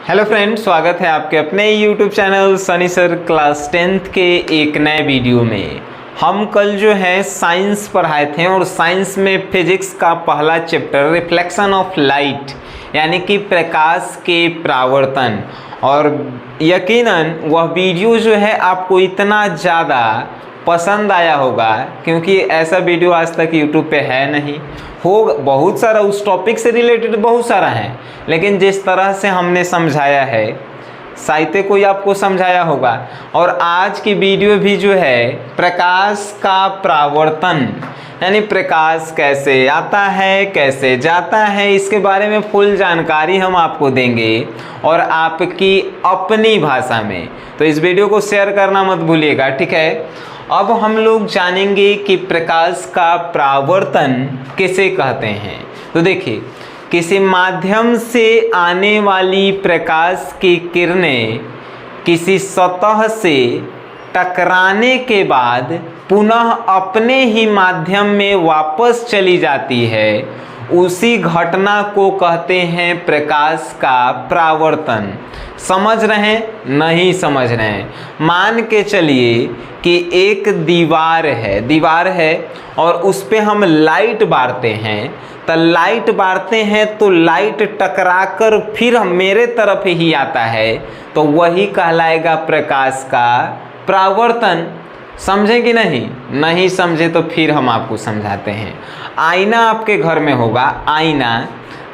Hello friend, स्वागत है आपके अपने YouTube channel Sunny sir class 10th के एक नए वीडियो में। हम कल जो है साइंस पढ़ाए थे और साइंस में फिजिक्स का पहला चैप्टर रिफ्लेक्शन ऑफ लाइट यानी कि प्रकाश के परावर्तन, और यकीनन वह वीडियो जो है आपको इतना ज़्यादा पसंद आया होगा क्योंकि ऐसा वीडियो आज तक यूट्यूब पे है नहीं। हो बहुत सारा उस टॉपिक से रिलेटेड बहुत सारा है, लेकिन जिस तरह से हमने समझाया है शायद कोई आपको समझाया होगा। और आज की वीडियो भी जो है प्रकाश का परावर्तन यानी प्रकाश कैसे आता है कैसे जाता है इसके बारे में फुल जानकारी हम आपको देंगे और आपकी अपनी भाषा में। तो इस वीडियो को शेयर करना मत भूलिएगा, ठीक है। अब हम लोग जानेंगे कि प्रकाश का परावर्तन किसे कहते हैं। तो देखिए, किसी माध्यम से आने वाली प्रकाश की किरणें किसी सतह से टकराने के बाद पुनः अपने ही माध्यम में वापस चली जाती है, उसी घटना को कहते हैं प्रकाश का परावर्तन। समझ रहे हैं? नहीं समझ रहे हैं? मान के चलिए कि एक दीवार है और उस पे हम लाइट बारते हैं, तो लाइट बारते हैं तो लाइट टकराकर फिर मेरे तरफ ही आता है, तो वही कहलाएगा प्रकाश का परावर्तन। समझे कि नहीं? नहीं समझे तो फिर हम आपको समझाते हैं। आईना आपके घर में होगा, आईना,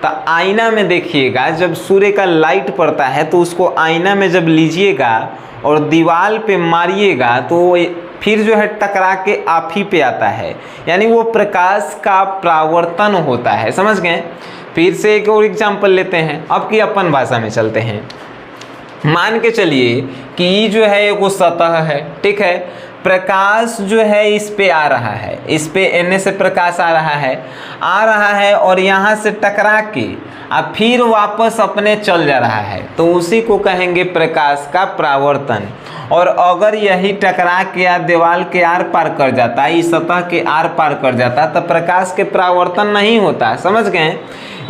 तो आईना में देखिएगा जब सूर्य का लाइट पड़ता है तो उसको आईना में जब लीजिएगा और दीवार पे मारिएगा तो फिर जो है टकरा के आप ही पे आता है, यानी वो प्रकाश का परावर्तन होता है। समझ गए? फिर से एक और एग्जाम्पल लेते हैं, अब की अपन भाषा में चलते हैं। मान के चलिए कि ये जो है एक वो सतह है, ठीक है। प्रकाश जो है इस पे आ रहा है, इस पे एने से प्रकाश आ रहा है और यहाँ से टकरा के अब फिर वापस अपने चल जा रहा है, तो उसी को कहेंगे प्रकाश का परावर्तन। और अगर यही टकरा के या दीवार के आर पार कर जाता, इस सतह के आर पार कर जाता, तो प्रकाश के परावर्तन नहीं होता। समझ गए?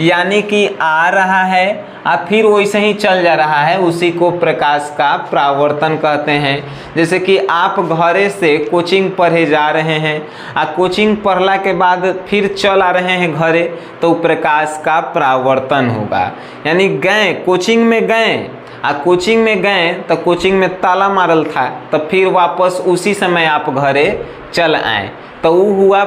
यानी कि आ रहा है और फिर वैसे ही चल जा रहा है, उसी को प्रकाश का परावर्तन कहते हैं। जैसे कि आप घरे से कोचिंग पढ़े जा रहे हैं और कोचिंग पढ़ला के बाद फिर चल आ रहे हैं घरे, तो प्रकाश का परावर्तन होगा। यानी गए कोचिंग में गए तो कोचिंग में ताला मारल था, तो फिर वापस उसी समय आप घरे चल आए, तो वो हुआ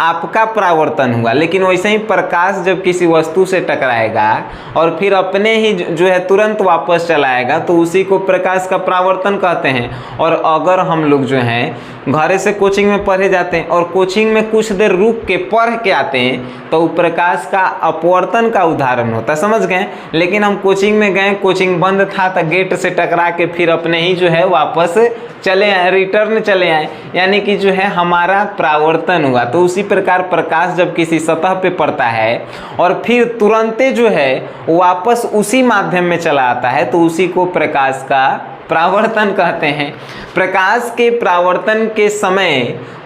आपका परावर्तन हुआ। लेकिन वैसे ही प्रकाश जब किसी वस्तु से टकराएगा और फिर अपने ही जो है तुरंत वापस चलाएगा, तो उसी को प्रकाश का परावर्तन कहते हैं। और अगर हम लोग जो हैं घर से कोचिंग में पढ़े जाते हैं और कोचिंग में कुछ देर रुक के पढ़ के आते हैं, तो प्रकाश का अपवर्तन का उदाहरण होता है। समझ गए? लेकिन हम कोचिंग में गए, कोचिंग बंद था, तो गेट से टकरा के फिर अपने ही जो है वापस चले आए, रिटर्न चले आए, यानी कि जो है हमारा परावर्तन हुआ। तो उसी प्रकार प्रकाश जब किसी सतह पे पड़ता है और फिर तुरंते जो है वापस उसी माध्यम में चला आता है, तो उसी को प्रकाश का परावर्तन कहते हैं। प्रकाश के परावर्तन के समय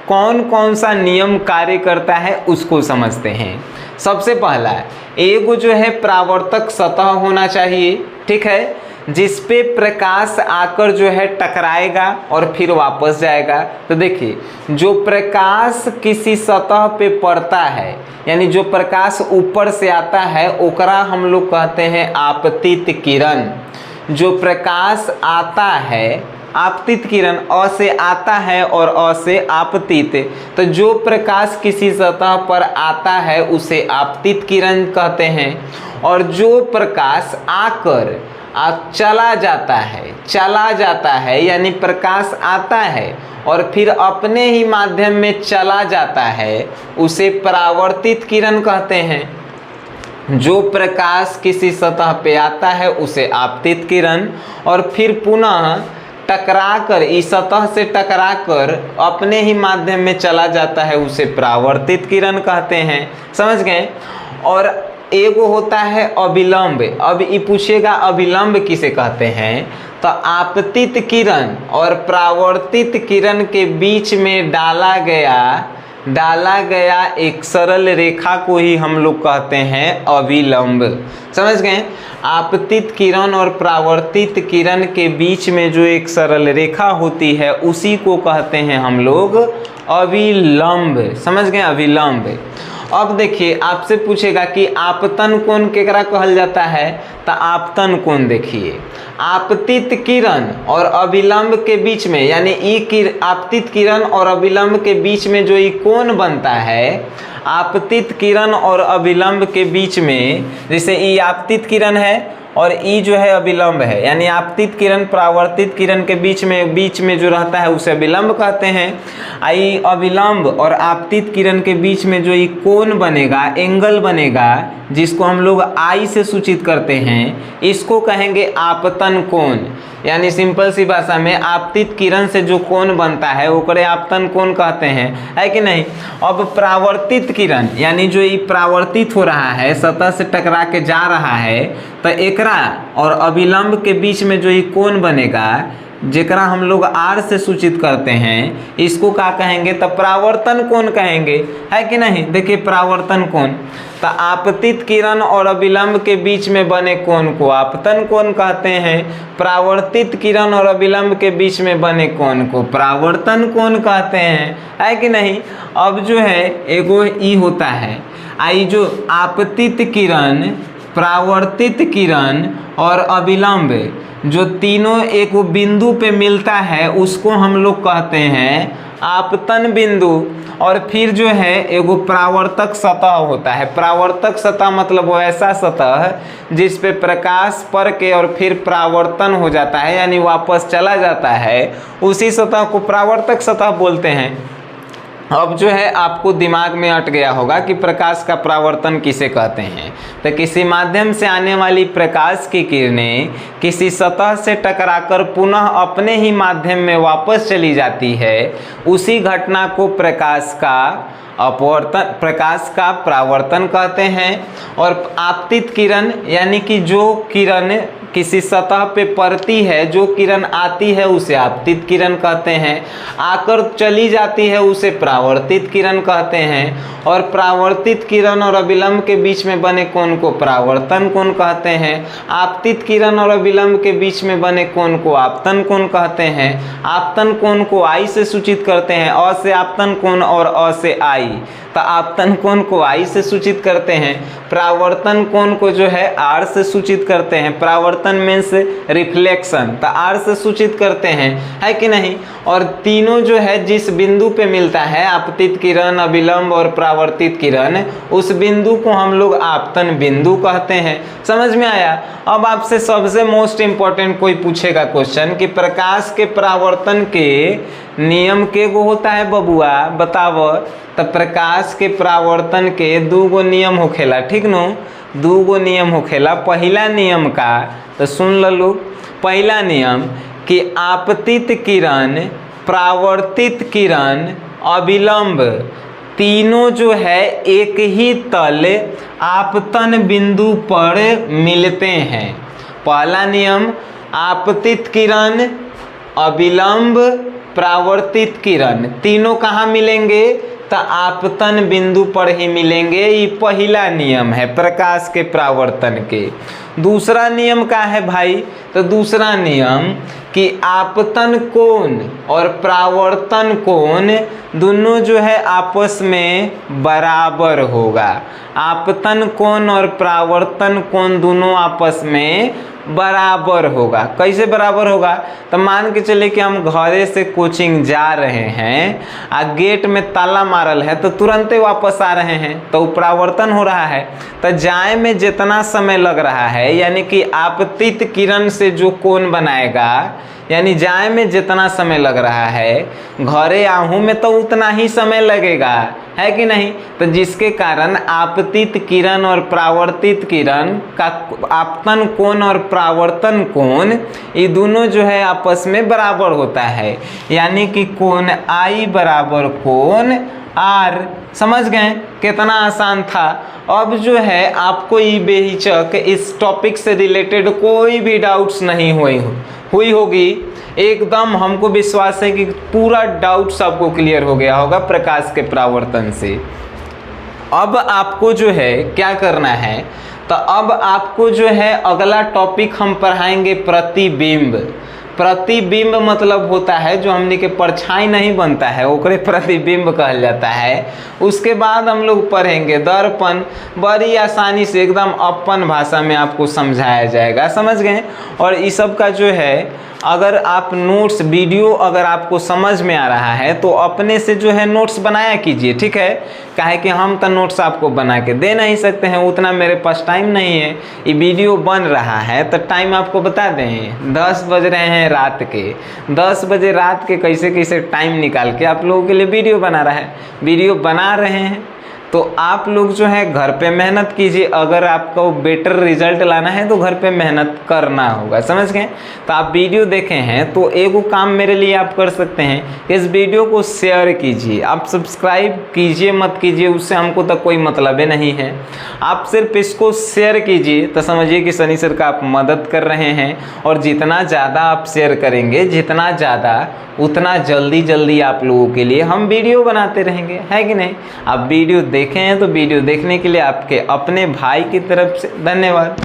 कौन कौन सा नियम कार्य करता है उसको समझते हैं। सबसे पहला, एक जो है परावर्तक सतह होना चाहिए, ठीक है, जिस पे प्रकाश आकर जो है टकराएगा और फिर वापस जाएगा। तो देखिए, जो प्रकाश किसी सतह पे पड़ता है यानी जो प्रकाश ऊपर से आता है, ओकरा हम लोग कहते हैं आपतित किरण। जो प्रकाश आता है, आपतित किरण, अ से आता है और अ से आपतित, तो जो प्रकाश किसी सतह पर आता है उसे आपतित किरण कहते हैं। और जो प्रकाश आकर चला जाता है यानी प्रकाश आता है और फिर अपने ही माध्यम में चला जाता है, उसे परावर्तित किरण कहते हैं। जो प्रकाश किसी सतह पे आता है उसे आपतित किरण, और फिर पुनः टकराकर इस सतह से टकराकर अपने ही माध्यम में चला जाता है, उसे परावर्तित किरण कहते हैं। समझ गए? और एक होता है अभिलंब। अब ये पूछेगा अभिलंब किसे कहते हैं, तो आपतित किरण और परावर्तित किरण के बीच में डाला गया डाला गया एक सरल रेखा को ही हम लोग कहते हैं अभिलंब। समझ गए? आपतित किरण और परावर्तित किरण के बीच में जो एक सरल रेखा होती है उसी को कहते हैं हम लोग अभिलंब। समझ गए? अभिलंब। अब देखिए आपसे पूछेगा कि आपतन कोण केकरा कहल जाता है, तो आपतन कोण देखिए आपतित किरण और अभिलंब के बीच में, यानी आपतित किरण और अभिलंब के बीच में जो ये कोण बनता है, आपतित किरण और अभिलंब के बीच में, जैसे ये आपतित किरण है और ई जो है अभिलंब है, यानी आपतित किरण परावर्तित किरण के बीच में जो रहता है उसे अभिलंब कहते हैं। आई अभिलंब और आपतित किरण के बीच में जो ये कोण बनेगा, एंगल बनेगा, जिसको हम लोग आई से सूचित करते हैं, इसको कहेंगे आपतन कोण। यानी सिंपल सी भाषा में आपतित किरण से जो कोण बनता है ओकरे आपतन कोण कहते हैं, है कि नहीं। अब परावर्तित किरण यानी जो ये परावर्तित हो रहा है, सतह से टकरा के जा रहा है, तो एकरा और अभिलंब के बीच में जो ये कोण बनेगा, जेकरा हम लोग आर से सूचित करते हैं, इसको क्या कहेंगे, तो परावर्तन कोण कहेंगे, है कि नहीं। देखिए परावर्तन कोण, तो आपतित किरण और अभिलंब के बीच में बने कोण को आपतन कोण कहते हैं, परावर्तित किरण और अभिलंब के बीच में बने कोण को परावर्तन कोण कहते हैं, है कि नहीं। अब जो है एगो ई होता है, आई जो आपतित किरण, परावर्तित किरण और अभिलंब जो तीनों एक बिंदु पे मिलता है उसको हम लोग कहते हैं आपतन बिंदु। और फिर जो है एगो परावर्तक सतह होता है। परावर्तक सतह मतलब वो ऐसा सतह जिस पे प्रकाश पड़ के और फिर परावर्तन हो जाता है, यानी वापस चला जाता है, उसी सतह को परावर्तक सतह बोलते हैं। अब जो है आपको दिमाग में अट गया होगा कि प्रकाश का परावर्तन किसे कहते हैं। तो किसी माध्यम से आने वाली प्रकाश की किरणें किसी सतह से टकराकर पुनः अपने ही माध्यम में वापस चली जाती है, उसी घटना को प्रकाश का परावर्तन कहते हैं। और आपतित किरण यानी कि जो किरण किसी सतह पे पड़ती है, जो किरण आती है उसे आपतित किरण कहते हैं, आकर चली जाती है उसे परावर्तित किरण कहते हैं, और परावर्तित किरण और अभिलंब के बीच में बने कोण को परावर्तन कोण कहते हैं। आपतित किरण और अभिलंब के बीच में बने कोण को आपतन कोण कहते हैं। आपतन कोण को आई से सूचित करते हैं, अ से आपतन कोण और अ से आई, तो आपतन कोण को आई से सूचित करते हैं। परावर्तन कोण को जो है आर से सूचित करते हैं। परावर्तन मीन्स रिफ्लेक्शन, तो आर से सूचित करते हैं, है कि नहीं। और तीनों जो है जिस बिंदु पे मिलता है, आपतित किरण, अभिलंब और परावर्तित किरण, उस बिंदु को हम लोग आपतन बिंदु कहते हैं। समझ में आया। अब आपसे सबसे मोस्ट इम्पोर्टेंट कोई पूछेगा क्वेश्चन कि प्रकाश के परावर्तन के नियम के गो होता है बबुआ, बताओ। तो प्रकाश के परावर्तन के दूगो नियम होखेला, ठीक नो, दूगो नियम होखेला। पहला नियम का तो सुन लो। पहला नियम कि आपतित किरण, परावर्तित किरण, अभिलंब तीनों जो है एक ही तल आपतन बिंदु पर मिलते हैं। पहला नियम, आपतित किरण, अभिलंब, परावर्तित किरण तीनों कहाँ मिलेंगे, तो आपतन बिंदु पर ही मिलेंगे। ये पहला नियम है प्रकाश के परावर्तन के। दूसरा नियम का है भाई, तो दूसरा नियम कि आपतन कोण और परावर्तन कोण दोनों जो है आपस में बराबर होगा। आपतन कोण और परावर्तन कोण दोनों आपस में बराबर होगा। कैसे बराबर होगा, तो मान के चले कि हम घरे से कोचिंग जा रहे हैं, आ गेट में ताला मारल है तो तुरंत ही वापस आ रहे हैं, तो परावर्तन हो रहा है। तो जाए में जितना समय लग रहा है, यानी कि आपतित किरण से जो कोण बनाएगा, यानी जाए में जितना समय लग रहा है, घरे आहू में तो उतना ही समय लगेगा, है कि नहीं। तो जिसके कारण आपतित किरण और परावर्तित किरण का आपतन कोण और परावर्तन कोण ये दोनों जो है आपस में बराबर होता है, यानी कि कोण आई बराबर कोण आर। समझ गए, कितना आसान था। अब जो है आपको ये बेहिचक इस टॉपिक से रिलेटेड कोई भी डाउट्स नहीं हुई होगी, एकदम हमको विश्वास है कि पूरा डाउट्स आपको क्लियर हो गया होगा प्रकाश के परावर्तन से। अब आपको जो है क्या करना है, तो अब आपको जो है अगला टॉपिक हम पढ़ाएंगे प्रतिबिंब। प्रतिबिंब मतलब होता है जो हमने के परछाई नहीं बनता है ओकरे प्रतिबिंब कहल जाता है। उसके बाद हम लोग पढ़ेंगे दर्पण, बड़ी आसानी से एकदम अपन भाषा में आपको समझाया जाएगा, समझ गए। और इस सब का जो है अगर आप नोट्स वीडियो अगर आपको समझ में आ रहा है तो अपने से जो है नोट्स बनाया कीजिए, ठीक है। काहे कि हम तो नोट्स आपको बना के दे नहीं सकते हैं, उतना मेरे पास टाइम नहीं है। ये वीडियो बन रहा है तो टाइम आपको बता दें, 10 बज रहे हैं रात के, 10 बजे रात के कैसे कैसे टाइम निकाल के आप लोगों के लिए वीडियो बना रहे हैं। तो आप लोग जो है घर पे मेहनत कीजिए, अगर आपको बेटर रिजल्ट लाना है तो घर पे मेहनत करना होगा, समझ गए। तो आप वीडियो देखे हैं तो एगो काम मेरे लिए आप कर सकते हैं, इस वीडियो को शेयर कीजिए। आप सब्सक्राइब कीजिए मत कीजिए उससे हमको तो कोई मतलब ही नहीं है, आप सिर्फ इसको शेयर कीजिए तो समझिए कि सनी सर का आप मदद कर रहे हैं। और जितना ज़्यादा आप शेयर करेंगे, जितना ज़्यादा उतना जल्दी आप लोगों के लिए हम वीडियो बनाते रहेंगे, है कि नहीं। आप वीडियो देखें हैं तो वीडियो देखने के लिए आपके अपने भाई की तरफ से धन्यवाद।